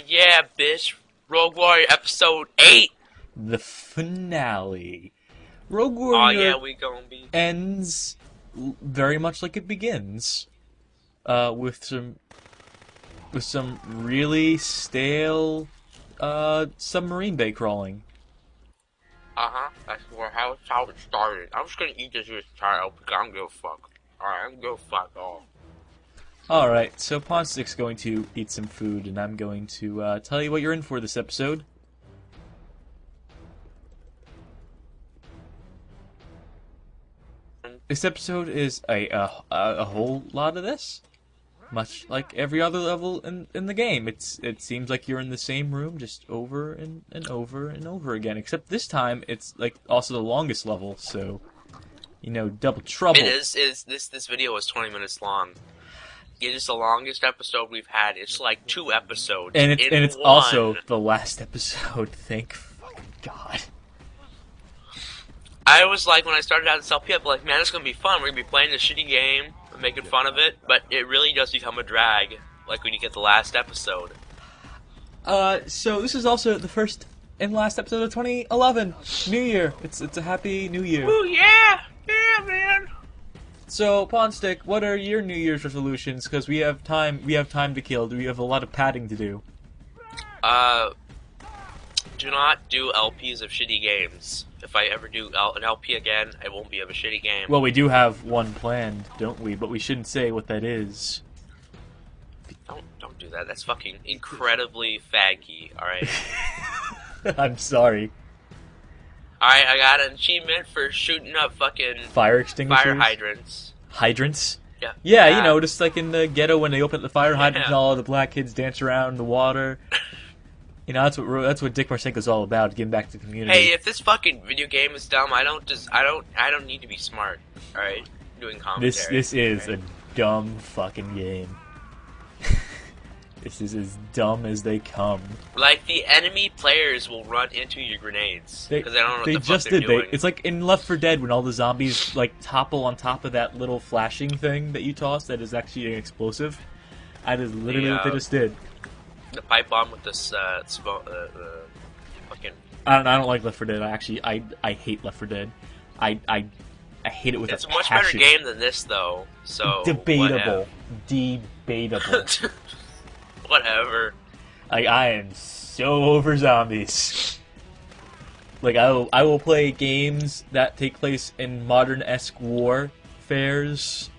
Yeah, bitch. Rogue Warrior Episode 8. The finale. Rogue Oh Warrior yeah, we gonna be. ends very much like it begins, with some really stale submarine bay crawling. That's how it started. I'm just gonna eat this as a child because I don't give a fuck. Alright, I'm gonna fuck off. Alright, so Ponstick's going to eat some food, and I'm going to tell you what you're in for this episode. This episode is a whole lot of this. Much like every other level in the game. It seems like you're in the same room just over and over and over again. Except this time, it's like also the longest level, so, you know, double trouble. It is. This video is 20 minutes long. It is the longest episode we've had. It's like 2 episodes. And it's one. also the last episode, thank fucking God. I was like, when I started out this LP, I'd be like, man, it's gonna be fun. We're gonna be playing this shitty game, making fun of it, but it really does become a drag, like when you get the last episode. So this is also the first and last episode of 2011, New Year. It's a happy New Year. Ooh, yeah! Yeah, man! So, Pawnstick, what are your New Year's resolutions? Because we have time to kill. We have a lot of padding to do. Do not do LPs of shitty games. If I ever do an LP again, it won't be of a shitty game. Well, we do have one planned, don't we? But we shouldn't say what that is. Don't do that. That's fucking incredibly faggy, alright? I'm sorry. Alright, I got an achievement for shooting up fucking Fire extinguishers? fire hydrants. Hydrants? Yeah. Yeah, you know, just like in the ghetto when they open up the fire hydrant and Yeah. all the black kids dance around in the water. You know, that's what Dick Marcinko's all about, giving back to the community. Hey, if this fucking video game is dumb, I don't need to be smart. All right, doing commentary. This is a dumb fucking game. This is as dumb as they come. Like the enemy players will run into your grenades because they don't know what the fuck they're doing. It's like in Left 4 Dead when all the zombies like topple on top of that little flashing thing that you toss that is actually an explosive. That is literally what they just did. The pipe bomb with this fucking. I don't like Left 4 Dead. I hate Left 4 Dead. I hate it with a passion. It's a much better game than this, though. So debatable. Debatable. Whatever. Like, I am so over zombies. Like, I will play games that take place in modern-esque warfares.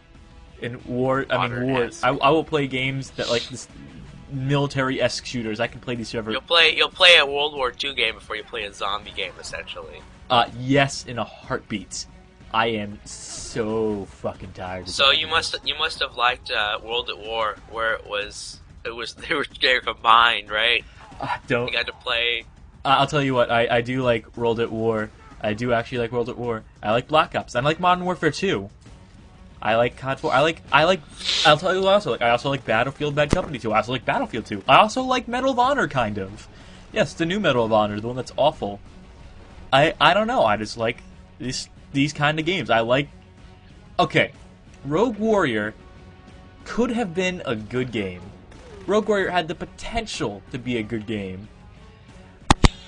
In war, I mean wars. I will play games that like this military-esque shooters. I can play these forever. You'll play a World War II game before you play a zombie game, essentially. Yes, in a heartbeat. I am so fucking tired. So you must have liked World at War, where they're combined, right? Don't. You got to play. I'll tell you what. I do like World at War. I do actually like World at War. I like Black Ops. I like Modern Warfare 2. I like COD 4. I'll tell you what I also like. I also like Battlefield Bad Company 2. I also like Battlefield 2. I also like Medal of Honor, kind of. Yes, the new Medal of Honor, the one that's awful. I don't know. I just like these kind of games. I like. Okay, Rogue Warrior could have been a good game. Rogue Warrior had the potential to be a good game.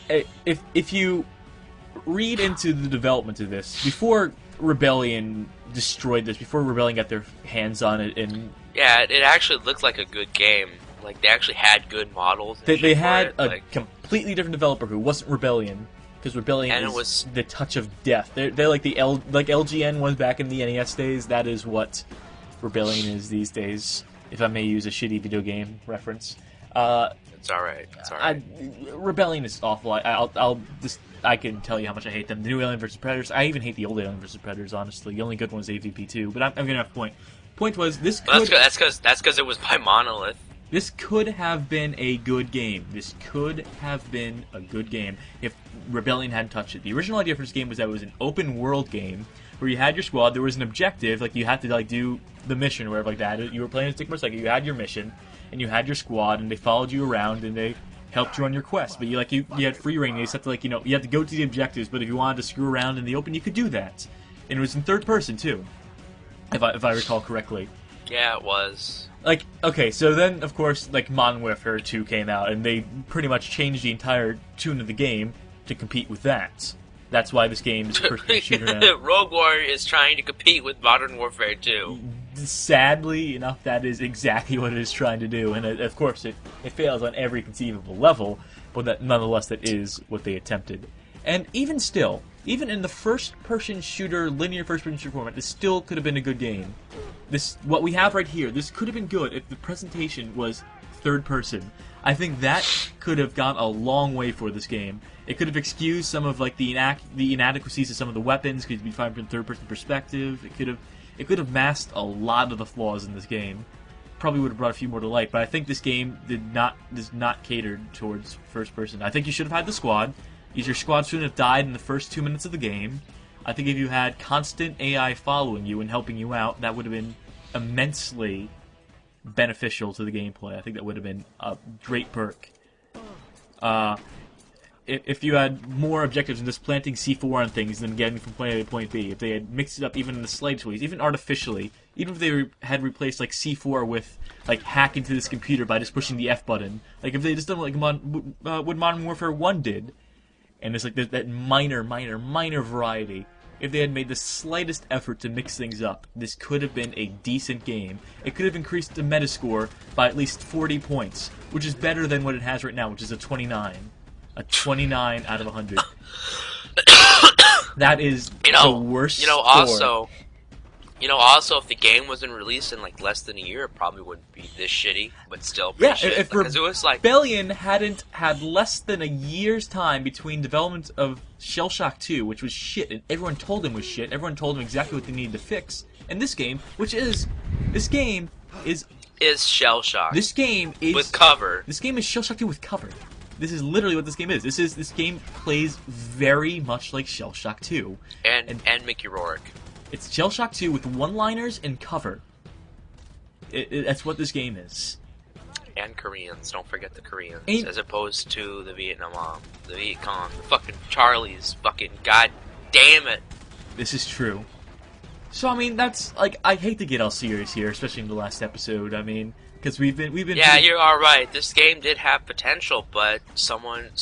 If you read into the development of this, before Rebellion destroyed this, before Rebellion got their hands on it, and yeah, it actually looked like a good game. Like they actually had good models. They had a completely different developer who wasn't Rebellion, because Rebellion is the touch of death. They're like like LGN was back in the NES days. That is what Rebellion is these days. If I may use a shitty video game reference. It's alright. It's alright. Rebellion is awful. I can tell you how much I hate them. The new Alien vs. Predators. I even hate the old Alien vs. Predators, honestly. The only good one was AVP 2. But I'm gonna have a point. Point was, this could... That's because it was by Monolith. This could have been a good game. This could have been a good game if Rebellion hadn't touched it. The original idea for this game was that it was an open world game where you had your squad, there was an objective, like you had to like do the mission or whatever like that. You were playing as Dick Marcinko, you had your mission, and you had your squad, and they followed you around, and they helped you on your quest. But you had free reign. You just had to you had to go to the objectives. But if you wanted to screw around in the open, you could do that. And it was in third person too, if I recall correctly. Yeah, it was. Like, okay, so then, of course, like, Modern Warfare 2 came out, and they pretty much changed the entire tune of the game to compete with that. That's why this game is a first-person shooter now. Rogue Warrior is trying to compete with Modern Warfare 2. Sadly enough, that is exactly what it is trying to do, and of course it fails on every conceivable level, but nonetheless that is what they attempted. And even still, even in the first-person shooter, linear first-person shooter format, this still could have been a good game. What we have right here, this could have been good if the presentation was third-person. I think that could have gone a long way for this game. It could have excused some of like the inadequacies of some of the weapons, because you'd be fine from third-person perspective. It could have masked a lot of the flaws in this game. Probably would have brought a few more to light, but I think this game does not cater towards first person. I think you should have had the squad. Your squad shouldn't have died in the first 2 minutes of the game. I think if you had constant AI following you and helping you out, that would have been immensely beneficial to the gameplay. I think that would have been a great perk. If you had more objectives than just planting C4 on things than getting from point A to point B, if they had mixed it up even in the slightest ways, even artificially, even if they had replaced like C4 with like hack into this computer by just pushing the F button, like if they just done like what Modern Warfare 1 did, and it's like that minor variety. If they had made the slightest effort to mix things up, this could have been a decent game. It could have increased the metascore by at least 40 points, which is better than what it has right now, which is a 29. A 29 out of 100. That is the worst score. Also, if the game wasn't released in like less than a year, it probably wouldn't be this shitty, but still pretty shit. If because it was like Rebellion hadn't had less than a year's time between development of Shell Shock 2, which was shit, and everyone told him was shit, everyone told him exactly what they needed to fix, and this game is Shell Shock. This game is with cover. This game is Shell Shock 2 with cover. This is literally what this game is. This game plays very much like Shell Shock 2. And Mickey Rourke. It's Shell Shock 2 with one-liners and cover. That's what this game is. And Koreans. Don't forget the Koreans. As opposed to the Viet Cong. The fucking Charlies. Fucking god damn it. This is true. So, I mean, that's, like, I hate to get all serious here, especially in the last episode. I mean, because we've been. Yeah, you are right. This game did have potential, but certain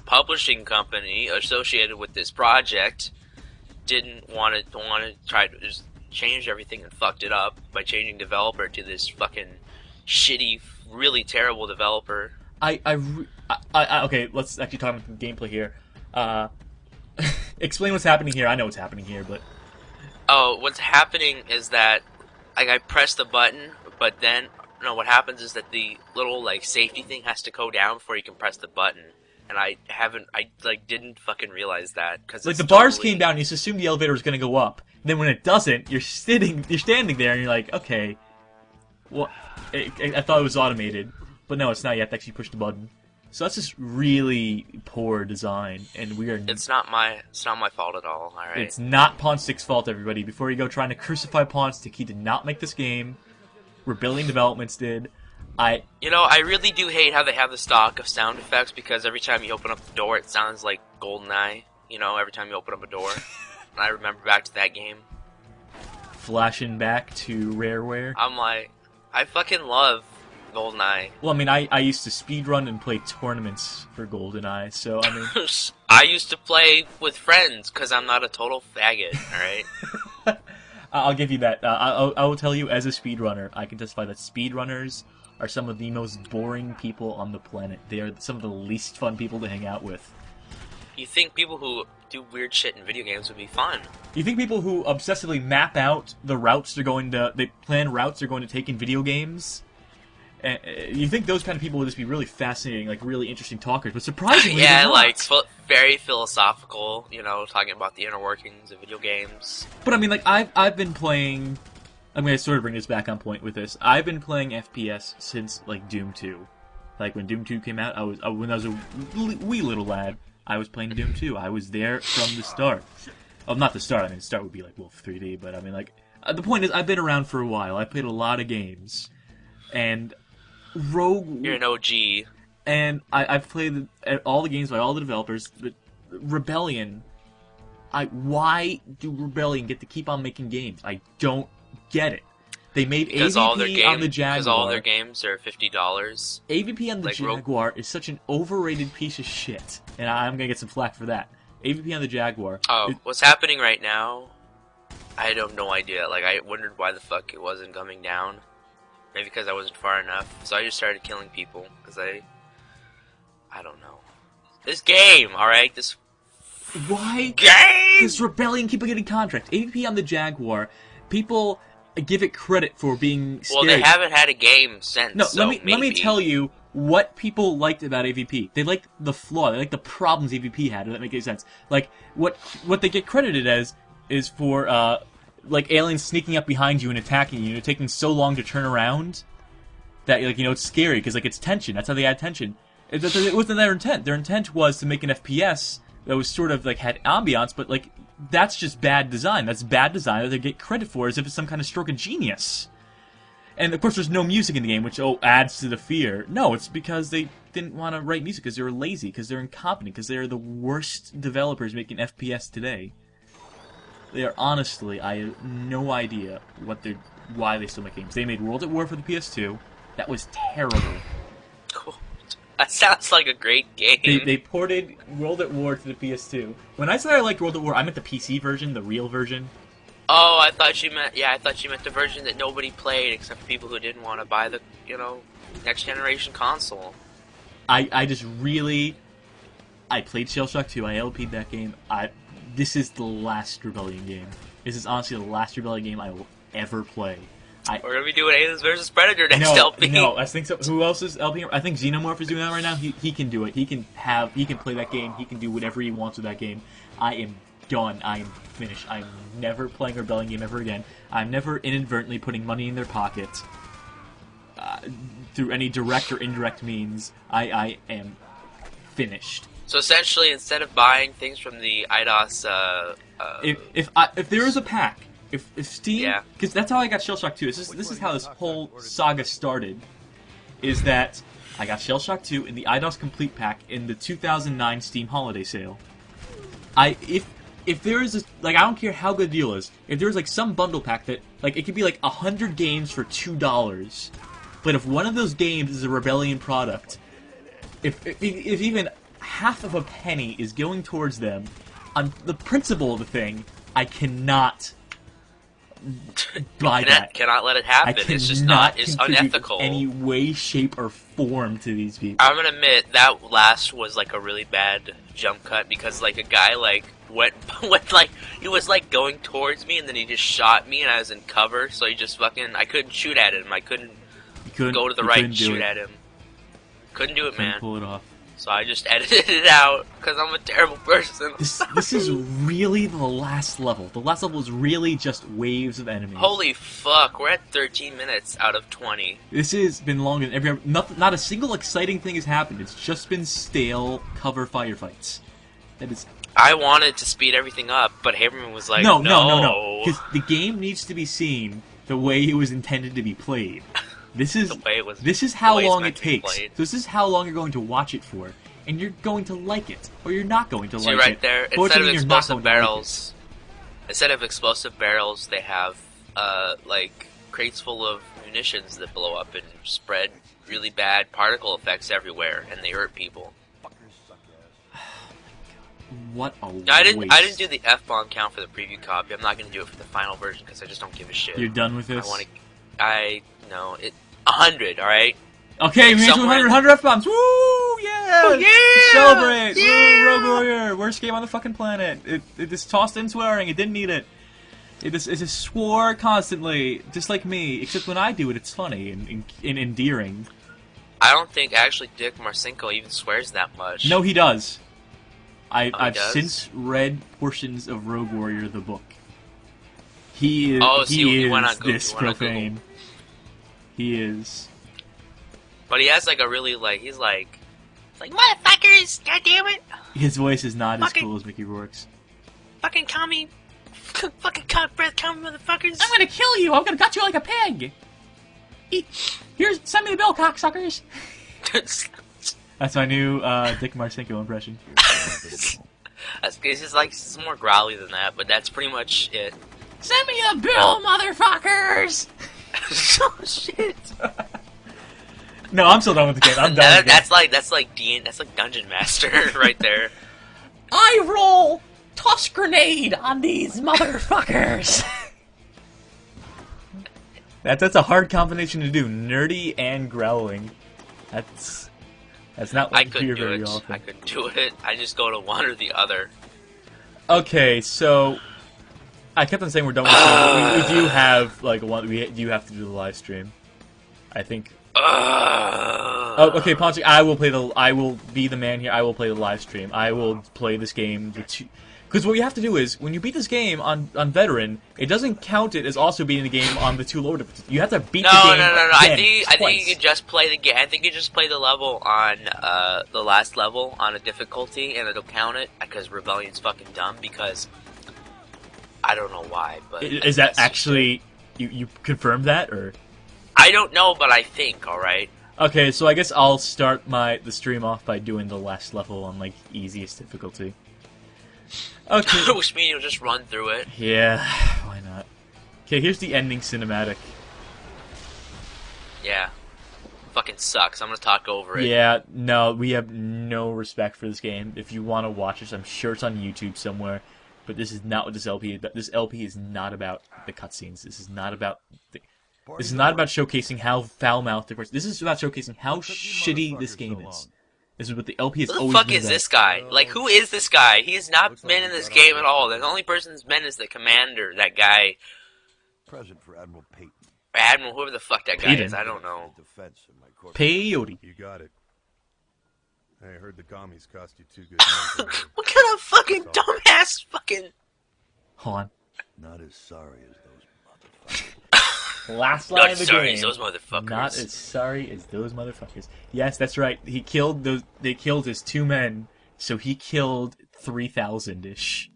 publishing company associated with this project didn't want to try to just change everything and fucked it up by changing developer to this fucking shitty, really terrible developer. Okay, let's actually talk about the gameplay here. Explain what's happening here. I know what's happening here, but what's happening is that I press the button, but then what happens is that the little like safety thing has to go down before you can press the button. And I didn't fucking realize that because like the bars came down, you just assume the elevator was going to go up. And then when it doesn't, you're standing there, and you're like, okay, well, I thought it was automated, but no, it's not. You have to actually push the button. So that's just really poor design, and we are. It's not my fault at all. All right. It's not Pawnstick's fault, everybody. Before you go trying to crucify Pawnstick, he did not make this game. Rebellion Developments did. I really do hate how they have the stock of sound effects because every time you open up the door, it sounds like GoldenEye. Every time you open up a door. And I remember back to that game. Flashing back to Rareware. I'm like, I fucking love GoldenEye. Well, I mean, I used to speedrun and play tournaments for GoldenEye, so, I mean... I used to play with friends because I'm not a total faggot, alright? I'll give you that. I will tell you, as a speedrunner, I can testify that speedrunners are some of the most boring people on the planet. They are some of the least fun people to hang out with. You think people who do weird shit in video games would be fun? You think people who obsessively map out the routes they plan routes they're going to take in video games? You think those kind of people would just be really fascinating, like really interesting talkers, but surprisingly, yeah, they're not. like very philosophical, talking about the inner workings of video games. But I mean, like I've been playing. I'm going to sort of bring this back on point with this. I've been playing FPS since, like, Doom 2. Like, when Doom 2 came out, when I was a wee little lad, I was playing Doom 2. I was there from the start. Oh, not the start. I mean, the start would be, like, Wolf 3D, but I mean, like, the point is, I've been around for a while. I played a lot of games. And Rogue... You're an OG. And I've played all the games by all the developers, but Rebellion... Why do Rebellion get to keep on making games? I don't get it. They made because AVP on the Jaguar. Because all their games are $50. AVP on the Jaguar is such an overrated piece of shit, and I'm gonna get some flack for that. AVP on the Jaguar. Oh, what's happening right now? I have no idea. Like, I wondered why the fuck it wasn't coming down. Maybe because I wasn't far enough. So I just started killing people because I don't know. This game, all right. This why game? This Rebellion keep getting contracts. AVP on the Jaguar. People give it credit for being scary. Well, they haven't had a game since. No, so let me tell you what people liked about AVP. They liked the flaw. They liked the problems AVP had. Does that make any sense? Like what they get credited as is for like aliens sneaking up behind you and attacking you, and taking so long to turn around that like it's scary because like it's tension. That's how they add tension. It wasn't their intent. Their intent was to make an FPS that was sort of like had ambiance, but like that's just bad design. That's bad design that they get credit for as if it's some kind of stroke of genius. And of course, there's no music in the game, which adds to the fear. No, it's because they didn't want to write music because they were lazy, because they're incompetent, because they are the worst developers making FPS today. They are honestly, I have no idea why they still make games. They made World at War for the PS2. That was terrible. Cool. That sounds like a great game. They ported World at War to the PS2. When I said I liked World at War, I meant the PC version, the real version. Oh, I thought you meant the version that nobody played except for people who didn't want to buy the next generation console. I played Shell Shock 2. I LP'd that game. This is the last Rebellion game. This is honestly the last Rebellion game I will ever play. We're gonna be doing Aliens vs Predator next LP. No, I think so. Who else is LP? I think Xenomorph is doing that right now. He can do it. He can play that game. He can do whatever he wants with that game. I am done. I am finished. I'm never playing a Rebellion game ever again. I'm never inadvertently putting money in their pocket through any direct or indirect means. I am finished. So essentially, instead of buying things from the IDOS, if there is a pack, if Steam, because that's how I got Shell Shock 2. This is how this whole saga started. Is that I got Shell Shock 2 in the IDOS Complete Pack in the 2009 Steam Holiday Sale. If there is I don't care how good the deal is. If there's like some bundle pack that it could be like 100 games for $2, but if one of those games is a Rebellion product, if even half of a penny is going towards them, on the principle of the thing, I cannot buy that. Cannot let it happen. It's just not. It's unethical. Any way, shape, or form to these people. I'm gonna admit that last was like a really bad jump cut because a guy went he was going towards me and then he just shot me and I was in cover, so he just I couldn't shoot at him. I couldn't go to the right and shoot at him. Couldn't do it, man. Pull it off. So I just edited it out because I'm a terrible person. This is really the last level. The last level is really just waves of enemies. Holy fuck, we're at 13 minutes out of 20. This has been longer than not a single exciting thing has happened. It's just been stale cover firefights. That is. I wanted to speed everything up, but Haberman was like, no. Because the game needs to be seen the way it was intended to be played. This is how long it takes. This is how long you're going to watch it for, and you're going to like it, or you're not going to like it. Right there, instead of explosive barrels, they have crates full of munitions that blow up and spread really bad particle effects everywhere, and they hurt people. What a waste. I didn't do the F-bomb count for the preview copy. I'm not going to do it for the final version because I just don't give a shit. You're done with this? 100, alright? Okay, we made 100 F-bombs! Woo! Yeah! Oh, yeah! Celebrate! Yeah! Woo! Rogue Warrior! Worst game on the fucking planet. It just tossed in swearing. It didn't need it. It just swore constantly, just like me. Except when I do it, it's funny and endearing. I don't think actually Dick Marcinko even swears that much. No, he does. I've since read portions of Rogue Warrior, the book. He is this profane. He is. But he has a really he's like motherfuckers, goddammit! His voice is not as cool as Mickey Rourke's. Fucking commie, fucking cock breath commie motherfuckers! I'm gonna kill you! I'm gonna gut you like a pig! Send me the bill, cocksuckers! That's my new Dick Marcinko impression. It's more growly than that, but that's pretty much it. Send me the bill, motherfuckers! Oh shit. No, I'm still done with the game. I'm done. That's like Dungeon Master right there. I roll toss grenade on these motherfuckers. That's a hard combination to do. Nerdy and growling. That's not what I you couldn't hear do very it. often. I couldn't do it. I just go to one or the other. Okay, so I kept on saying we're done with the stream, but we do have like we do have to do the live stream. I think. Oh, okay, Ponchi. I will be the man here. I will play the live stream. I will play this game. Because what you have to do is, when you beat this game on Veteran, it doesn't count it as also beating the game on the 2 lower difficulties. You have to beat the game. No. Again, I think you could just play the game. I think you just play the level on the last level on a difficulty, and it'll count it. Because Rebellion's fucking dumb. Because I don't know why, but is that actually you confirmed that, or? I don't know, but I think. All right. Okay, so I guess I'll start the stream off by doing the last level on like easiest difficulty. Okay. Which means you'll just run through it. Yeah, why not? Okay, here's the ending cinematic. Yeah. Fucking sucks. I'm gonna talk over it. Yeah, no, we have no respect for this game. If you want to watch this, I'm sure it's on YouTube somewhere. But this is not what this LP is about. This LP is not about the cutscenes. This is not about showcasing how foul-mouthed the person. This is about showcasing how shitty this game is. This is what the LP has always been about. Who the fuck is this guy? Like, who is this guy? He has not been in this game at all. The only person who's been is the commander, that guy. Present for Admiral Peyton. Admiral, whoever the fuck that guy Peyton. is, I don't know. Peyote. You got it. I heard the commies cost you 2 good months. What kind of fucking dumbass fucking... Hold on. Not as sorry as those motherfuckers. Last line of the sorry, game. those motherfuckers. Not as sorry as those motherfuckers. Yes, that's right. He killed those. They killed his 2 men, so he killed 3,000-ish.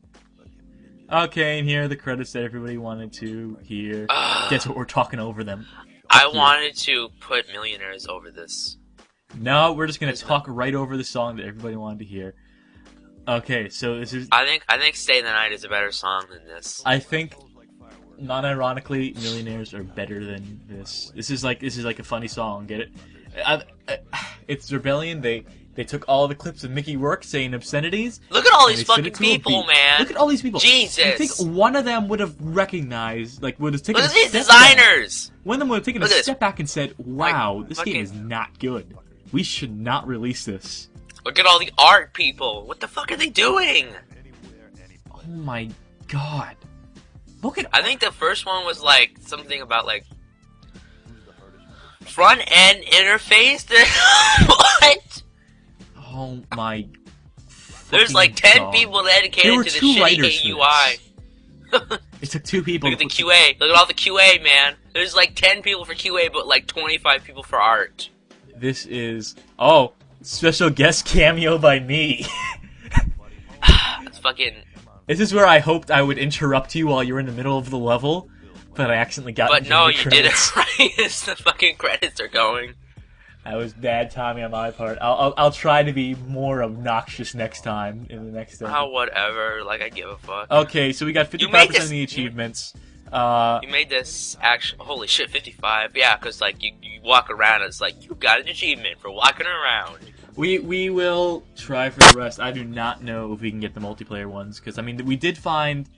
Okay, and here are the credits that everybody wanted to hear. Guess what? We're talking over them. I wanted to put Millionaires over this. No, we're just gonna talk right over the song that everybody wanted to hear. Okay, so this is. I think Stay the Night is a better song than this. I think, non-ironically, Millionaires are better than this. This is like a funny song. Get it? It's Rebellion. They took all the clips of Mickey Rourke saying obscenities. Look at all and these they fit it fucking to a people, beat. man. Look at all these people. Jesus. I think one of them would have recognized, would have taken Look a at these step back. designers. One of them would have taken a Look at this. step back and said, "Wow, Like, this fucking- game is not good. We should not release this." Look at all the art people. What the fuck are they doing? Oh my god! Look at. I think the first one was like something about like front end interface. What? Oh my. There's like fucking 10 god. people There dedicated were to the 2 writers shitty for AUI. It took 2 people. Look at the to put QA. Look at all the QA, man. There's like 10 people for QA, but like 25 people for art. This is special guest cameo by me. It's fucking. This is where I hoped I would interrupt you while you were in the middle of the level, but I accidentally got. But into no, the you credits. did it right as the fucking credits are going. That was bad timing on my part. I'll try to be more obnoxious next time in the next episode. Oh, whatever. Like, I give a fuck. Okay, so we got 55% of the achievements. You made this actually. Holy shit, 55. Yeah, because like you walk around, it's like you got an achievement for walking around. We will try for the rest. I do not know if we can get the multiplayer ones because I mean we did find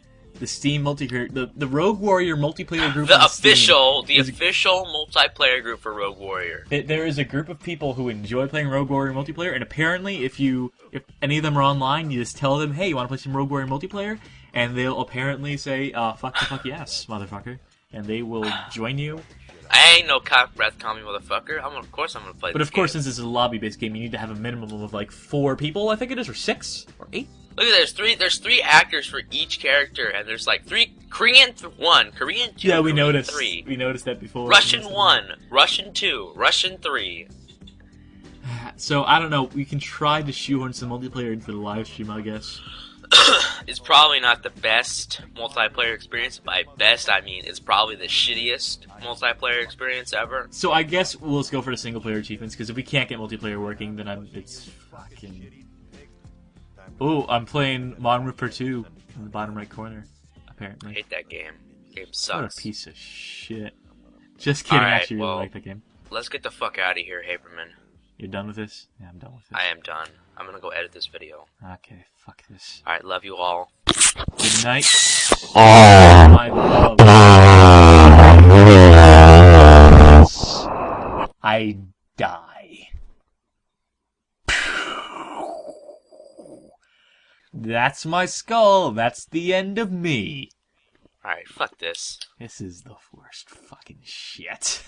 the Steam multiplayer, the Rogue Warrior multiplayer group. The on official Steam official multiplayer group for Rogue Warrior. There is a group of people who enjoy playing Rogue Warrior multiplayer, and apparently, if any of them are online, you just tell them, "Hey, you want to play some Rogue Warrior multiplayer?" And they'll apparently say, fuck yes, motherfucker," and they will join you. I ain't no cock breath commie motherfucker. Of course I'm gonna play. But this of course, game. since it's a lobby-based game, you need to have a minimum of like 4 people. I think it is, or 6, or 8. Look at there's three actors for each character, and there's like 3 Korean 1, Korean 2, Yeah, we Korean noticed. 3, We noticed that before. Russian 1, Russian 2, Russian 3. So I don't know. We can try to shoehorn some multiplayer into the live stream, I guess. It's probably not the best multiplayer experience. By best, I mean it's probably the shittiest multiplayer experience ever. So I guess we'll just go for the single-player achievements, because if we can't get multiplayer working, then it's fucking... Ooh, I'm playing Modern Warfare 2 in the bottom right corner, I apparently. hate that game. Game What a sucks. piece of shit. Just kidding. Alright, Actually, well, really like the game. let's get the fuck out of here, Haberman. You're done with this? Yeah, I'm done with this. I am done. I'm gonna go edit this video. Okay, fuck this. Alright, love you all. Good night. My love. I die. That's my skull. That's the end of me. Alright, fuck this. This is the worst fucking shit.